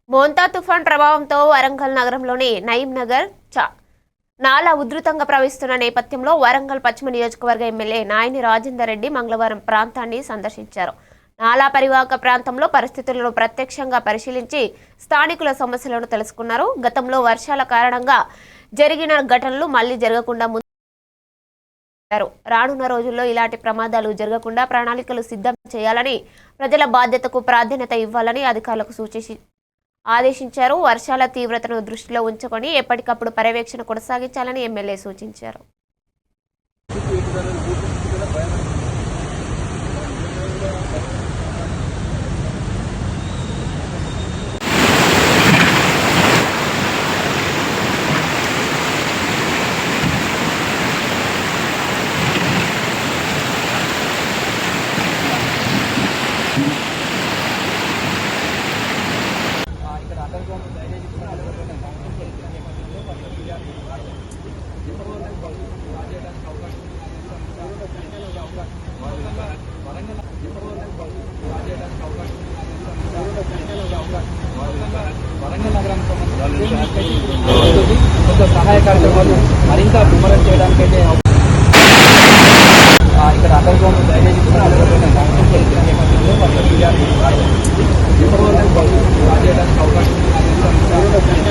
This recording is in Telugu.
మోంతా తుఫాన్ ప్రభావంతో వరంగల్ నగరంలోని నయీం నగర్ నాలా ఉధృతంగా ప్రవహిస్తున్న నేపథ్యంలో వరంగల్ పశ్చిమ నియోజకవర్గ ఎమ్మెల్యే నాయని రాజేందర్ రెడ్డి మంగళవారం ప్రాంతాన్ని సందర్శించారు. నాలా పరివాహక ప్రాంతంలో పరిస్థితులను ప్రత్యక్షంగా పరిశీలించి స్థానికుల సమస్యలను తెలుసుకున్నారు. గతంలో వర్షాల కారణంగా జరిగిన ఘటనలు మళ్లీ జరగకుండా రానున్న రోజుల్లో ఇలాంటి ప్రమాదాలు జరగకుండా ప్రణాళికలు సిద్ధం చేయాలని, ప్రజల బాధ్యతకు ప్రాధాన్యత ఇవ్వాలని అధికారులకు ఆదేశించారు. వర్షాల తీవ్రతను దృష్టిలో ఉంచుకొని ఎప్పటికప్పుడు పర్యవేక్షణ కొనసాగించాలని ఎమ్మెల్యే సూచించారు. వరంగల్ నగరానికి సంబంధించి కొంత సహాయ కార్యక్రమాలు మరింత ముమ్మరం చేయడానికైతే